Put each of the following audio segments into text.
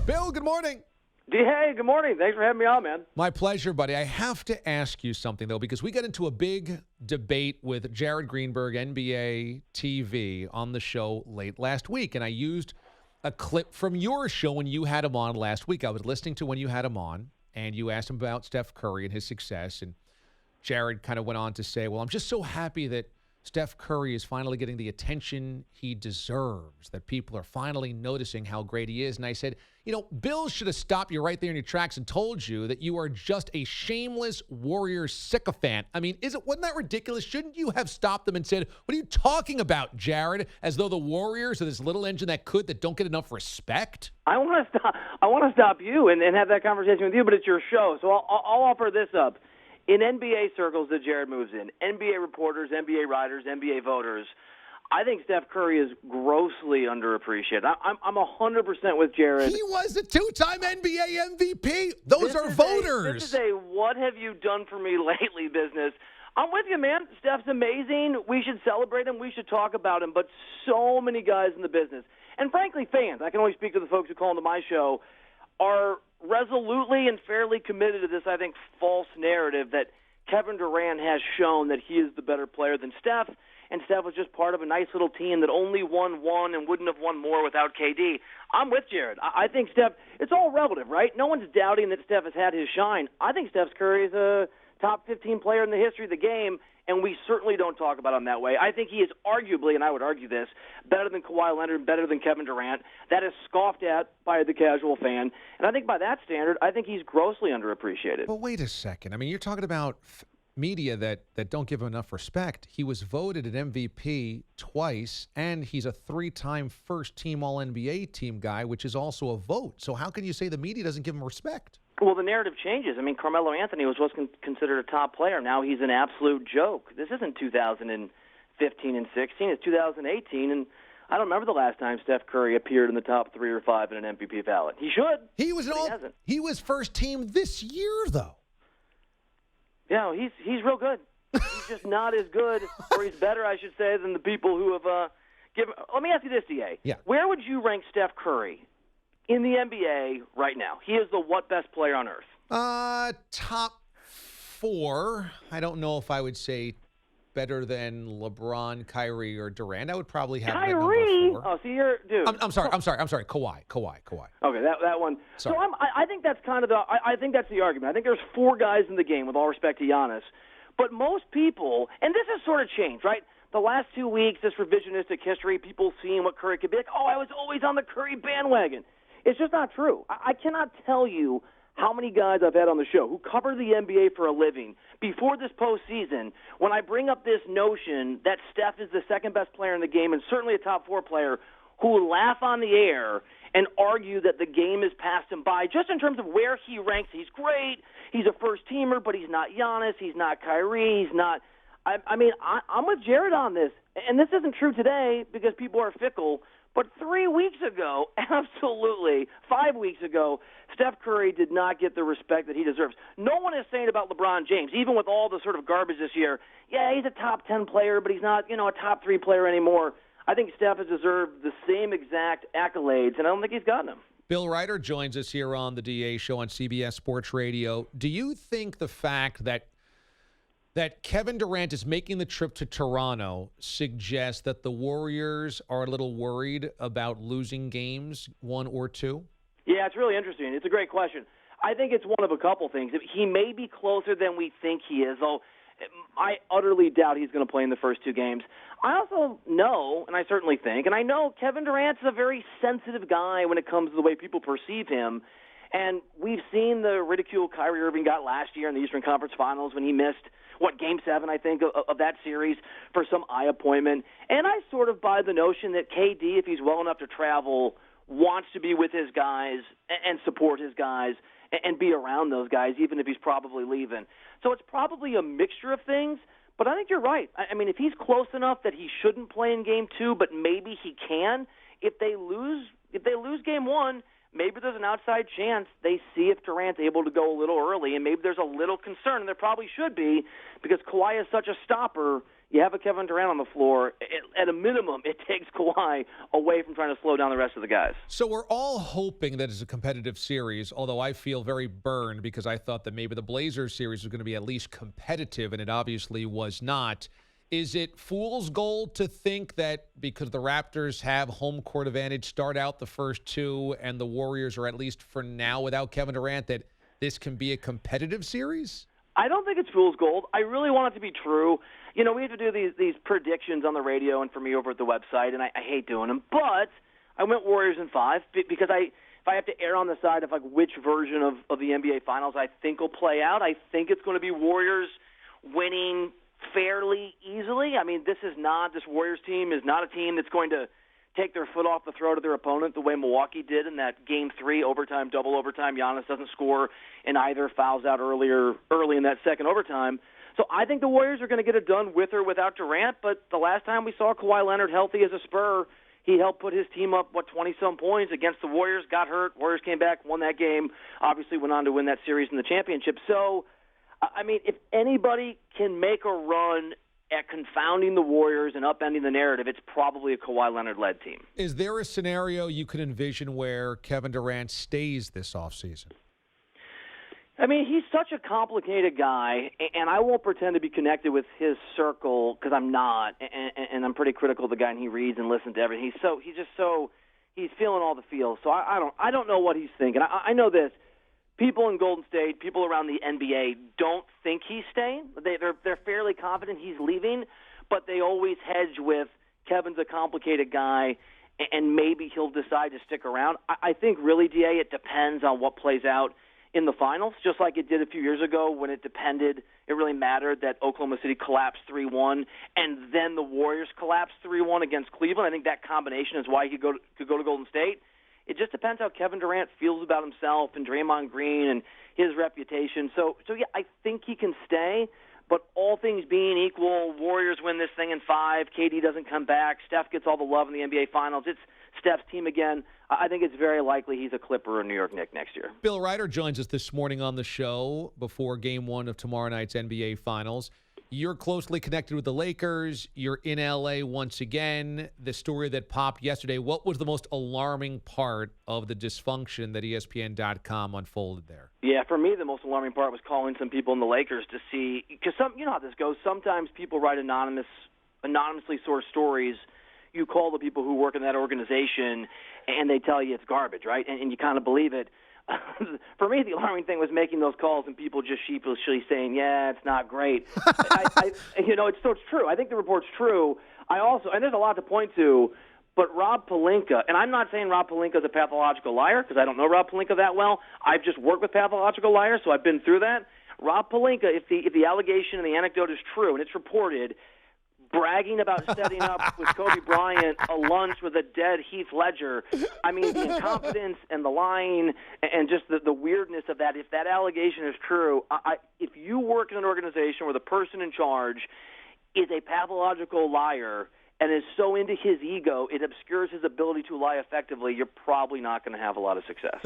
Bill, good morning. Hey, good morning. Thanks for having me on, man. My pleasure, buddy. I have to ask you something, though, because we got into a big debate with Jared Greenberg, NBA TV, on the show late last week, and I used a clip from your show when you had him on last week. I was listening to when you had him on, and you asked him about Steph Curry and his success, and Jared kind of went on to say, well, I'm just so happy that Steph Curry is finally getting the attention he deserves, that people are finally noticing how great he is. And I said, Bill should have stopped you right there in your tracks and told you that you are just a shameless Warriors sycophant. I mean, wasn't that ridiculous? Shouldn't you have stopped them and said, what are you talking about, Jared? As though the Warriors are this little engine that don't get enough respect? I want to stop you and have that conversation with you, but it's your show. So I'll offer this up. In NBA circles that Jared moves in, NBA reporters, NBA writers, NBA voters, I think Steph Curry is grossly underappreciated. I'm 100% with Jared. He was a two-time NBA MVP. Those are voters. This is a what have you done for me lately business. I'm with you, man. Steph's amazing. We should celebrate him. We should talk about him. But so many guys in the business, and frankly, fans, I can only speak to the folks who call into my show, are resolutely and fairly committed to this, I think, false narrative that Kevin Durant has shown that he is the better player than Steph, and Steph was just part of a nice little team that only won one and wouldn't have won more without KD. I'm with Jared. I think Steph, it's all relative, right? No one's doubting that Steph has had his shine. I think Steph Curry is a top 15 player in the history of the game, and we certainly don't talk about him that way. I think he is arguably, and I would argue this, better than Kawhi Leonard, better than Kevin Durant. That is scoffed at by the casual fan. And I think by that standard, I think he's grossly underappreciated. But wait a second. I mean, you're talking about media that don't give him enough respect. He was voted an MVP twice, and he's a three-time first-team All-NBA team guy, which is also a vote. So how can you say the media doesn't give him respect? Well, the narrative changes. I mean, Carmelo Anthony was considered a top player. Now he's an absolute joke. This isn't 2015 and 16. It's 2018, and I don't remember the last time Steph Curry appeared in the top 3 or 5 in an MVP ballot. He should. He was first team this year, though. Yeah, he's real good. He's just not as good, or he's better, I should say, than the people who have given. Let me ask you this, DA. Yeah. Where would you rank Steph Curry in the NBA right now? He is the what best player on earth? Top 4. I don't know if I would say better than LeBron, Kyrie, or Durant. I would probably have Kyrie. Number 4. Oh, so you're dude. I'm sorry. Kawhi. Okay, that one. Sorry. So I think that's kind of I think that's the argument. I think there's 4 guys in the game, with all respect to Giannis. But most people, and this has sort of changed, right? The last 2 weeks, this revisionistic history, people seeing what Curry could be like. Oh, I was always on the Curry bandwagon. It's just not true. I cannot tell you how many guys I've had on the show who cover the NBA for a living before this postseason, when I bring up this notion that Steph is the second best player in the game and certainly a top 4 player, who will laugh on the air and argue that the game has passed him by just in terms of where he ranks. He's great. He's a first-teamer, but he's not Giannis. He's not Kyrie. He's not – I'm with Jared on this. And this isn't true today because people are fickle. But 3 weeks ago, absolutely, 5 weeks ago, Steph Curry did not get the respect that he deserves. No one is saying about LeBron James, even with all the sort of garbage this year, yeah, he's a top 10 player, but he's not, a top 3 player anymore. I think Steph has deserved the same exact accolades, and I don't think he's gotten them. Bill Reiter joins us here on the DA show on CBS Sports Radio. Do you think the fact that Kevin Durant is making the trip to Toronto suggests that the Warriors are a little worried about losing games, 1 or 2? Yeah, it's really interesting. It's a great question. I think it's one of a couple things. He may be closer than we think he is, though I utterly doubt he's going to play in the first 2 games. I also know, and I certainly think, and I know Kevin Durant's a very sensitive guy when it comes to the way people perceive him. And we've seen the ridicule Kyrie Irving got last year in the Eastern Conference Finals when he missed, Game 7, I think, of that series for some eye appointment. And I sort of buy the notion that KD, if he's well enough to travel, wants to be with his guys and support his guys and be around those guys, even if he's probably leaving. So it's probably a mixture of things, but I think you're right. I mean, if he's close enough that he shouldn't play in Game 2, but maybe he can, if they lose Game 1, maybe there's an outside chance they see if Durant's able to go a little early, and maybe there's a little concern, and there probably should be, because Kawhi is such a stopper. you have a Kevin Durant on the floor, at a minimum, it takes Kawhi away from trying to slow down the rest of the guys. So we're all hoping that it's a competitive series, although I feel very burned because I thought that maybe the Blazers series was going to be at least competitive, and it obviously was not. Is it fool's gold to think that because the Raptors have home court advantage, start out the first two, and the Warriors are at least for now without Kevin Durant, that this can be a competitive series? I don't think it's fool's gold. I really want it to be true. You know, we have to do these predictions on the radio and for me over at the website, and I hate doing them. But I went Warriors in 5 because if I have to err on the side of like which version of the NBA Finals I think will play out, I think it's going to be Warriors winning fairly easily. I mean, this Warriors team is not a team that's going to take their foot off the throat of their opponent the way Milwaukee did in that Game 3 overtime, double overtime. Giannis doesn't score and either fouls out early in that second overtime. So I think the Warriors are going to get it done with or without Durant, but the last time we saw Kawhi Leonard healthy as a Spur, he helped put his team up, 20-some points against the Warriors, got hurt. Warriors came back, won that game, obviously went on to win that series in the championship. So, I mean, if anybody can make a run at confounding the Warriors and upending the narrative, it's probably a Kawhi Leonard-led team. Is there a scenario you could envision where Kevin Durant stays this offseason? I mean, he's such a complicated guy, and I won't pretend to be connected with his circle because I'm not, and I'm pretty critical of the guy, and he reads and listens to everything. He's feeling all the feels. So I don't know what he's thinking. I know this. People in Golden State, people around the NBA don't think he's staying. They're fairly confident he's leaving, but they always hedge with Kevin's a complicated guy, and maybe he'll decide to stick around. I think really, DA, it depends on what plays out in the finals, just like it did a few years ago when it really mattered that Oklahoma City collapsed 3-1, and then the Warriors collapsed 3-1 against Cleveland. I think that combination is why he could go to Golden State. It just depends how Kevin Durant feels about himself and Draymond Green and his reputation. So yeah, I think he can stay, but all things being equal, Warriors win this thing in 5, KD doesn't come back, Steph gets all the love in the NBA Finals, it's Steph's team again. I think it's very likely he's a Clipper or a New York Knick next year. Bill Reiter joins us this morning on the show before Game 1 of tomorrow night's NBA Finals. You're closely connected with the Lakers. You're in L.A. once again. The story that popped yesterday, what was the most alarming part of the dysfunction that ESPN.com unfolded there? Yeah, for me, the most alarming part was calling some people in the Lakers to see, because you know how this goes. Sometimes people write anonymously sourced stories. You call the people who work in that organization, and they tell you it's garbage, right? And you kind of believe it. For me, the alarming thing was making those calls and people just sheepishly saying, yeah, it's not great. It's true. I think the report's true. And there's a lot to point to, but Rob Pelinka, and I'm not saying Rob Pelinka is a pathological liar because I don't know Rob Pelinka that well. I've just worked with pathological liars, so I've been through that. Rob Pelinka, if the allegation and the anecdote is true and it's reported, bragging about setting up with Kobe Bryant a lunch with a dead Heath Ledger. I mean, the incompetence and the lying and just the weirdness of that. If that allegation is true, if you work in an organization where the person in charge is a pathological liar and is so into his ego, it obscures his ability to lie effectively, you're probably not going to have a lot of success.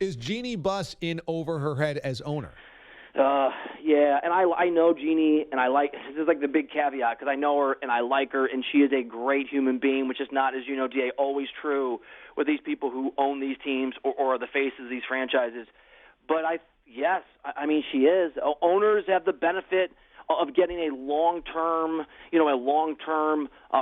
Is Jeanie Buss in over her head as owner? Yeah, and I know Jeanie, and this is like the big caveat, because I know her and I like her, and she is a great human being, which is not, as you know, DA, always true with these people who own these teams or are the faces of these franchises. But yes, she is. Owners have the benefit of getting a long-term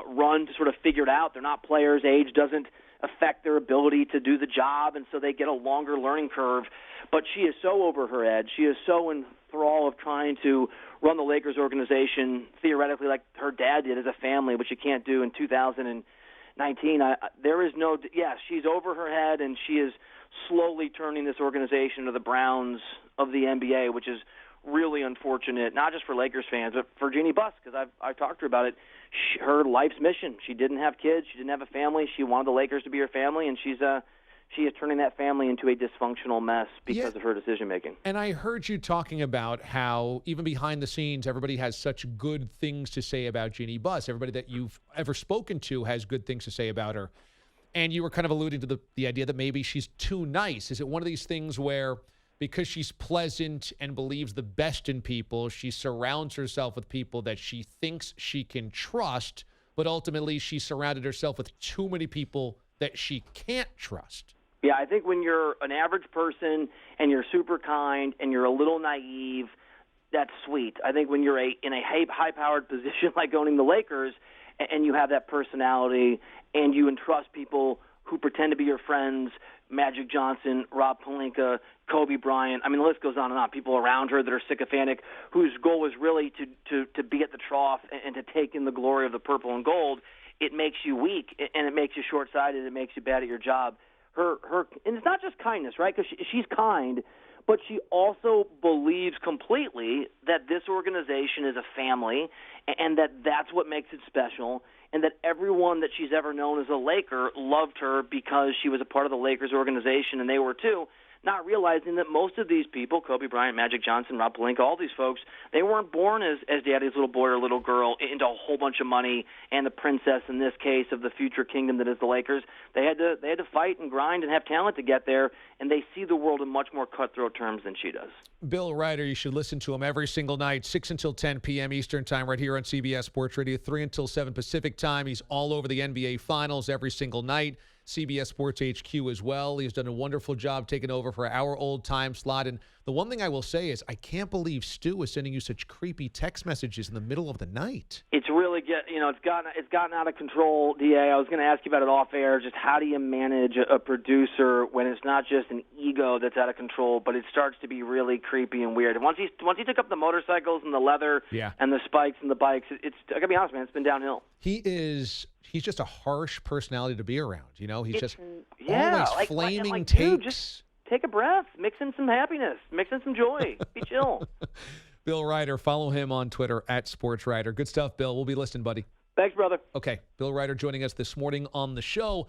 run to sort of figure it out. They're not players. Age doesn't affect their ability to do the job, and so they get a longer learning curve. But she is so over her head. She is so in thrall of trying to run the Lakers organization theoretically like her dad did as a family, which you can't do in 2019. She's over her head, and she is slowly turning this organization into the Browns of the NBA, which is really unfortunate, not just for Lakers fans, but for Jeanie Buss, because I've talked to her about it. Her life's mission. She didn't have kids. She didn't have a family. She wanted the Lakers to be her family, and she is turning that family into a dysfunctional mess because of her decision-making. And I heard you talking about how, even behind the scenes, everybody has such good things to say about Jeanie Buss. Everybody that you've ever spoken to has good things to say about her. And you were kind of alluding to the idea that maybe she's too nice. Is it one of these things where because she's pleasant and believes the best in people, she surrounds herself with people that she thinks she can trust, but ultimately she surrounded herself with too many people that she can't trust. Yeah, I think when you're an average person and you're super kind and you're a little naive, that's sweet. I think when you're in a high-powered position like owning the Lakers and you have that personality and you entrust people who pretend to be your friends, Magic Johnson, Rob Pelinka, Kobe Bryant. I mean, the list goes on and on. People around her that are sycophantic, whose goal is really to be at the trough and to take in the glory of the purple and gold. It makes you weak, and it makes you short-sighted. It makes you bad at your job. And it's not just kindness, right? Because she's kind, but she also believes completely that this organization is a family and that that's what makes it special, and that everyone that she's ever known as a Laker loved her because she was a part of the Lakers organization, and they were too, not realizing that most of these people, Kobe Bryant, Magic Johnson, Rob Pelinka, all these folks, they weren't born as daddy's little boy or little girl into a whole bunch of money and the princess, in this case, of the future kingdom that is the Lakers. They had to fight and grind and have talent to get there, and they see the world in much more cutthroat terms than she does. Bill Reiter, you should listen to him every single night, 6 until 10 p.m. Eastern Time, right here on CBS Sports Radio, 3 until 7 Pacific Time. He's all over the NBA Finals every single night. CBS Sports HQ as well. He's done a wonderful job taking over for our old time slot. And the one thing I will say is I can't believe Stu is sending you such creepy text messages in the middle of the night. It's really it's gotten out of control, DA. I was going to ask you about it off air. Just how do you manage a producer when it's not just an ego that's out of control, but it starts to be really creepy and weird. And once he took up the motorcycles and the leather and the spikes and the bikes, I got to be honest, man, it's been downhill. He's just a harsh personality to be around. You know, he's just always always flaming takes. Dude, just take a breath. Mix in some happiness. Mix in some joy. Be chill. Bill Reiter, follow him on Twitter at Sports Reiter. Good stuff, Bill. We'll be listening, buddy. Thanks, brother. Okay, Bill Reiter joining us this morning on the show.